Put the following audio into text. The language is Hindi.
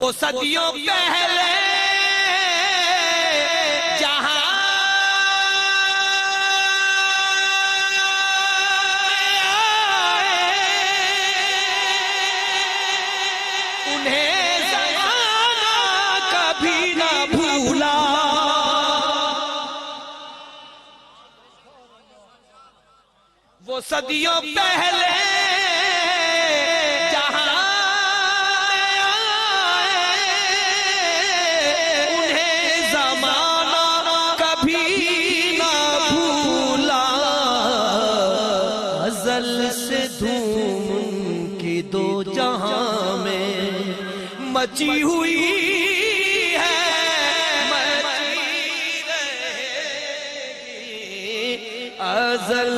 वो सदियों पहले जहां उन्हें ज़माना कभी ना भूला। वो सदियों पहले से धूम उनकी दो जहां में मची हुई है, मची रहेगी अज़ल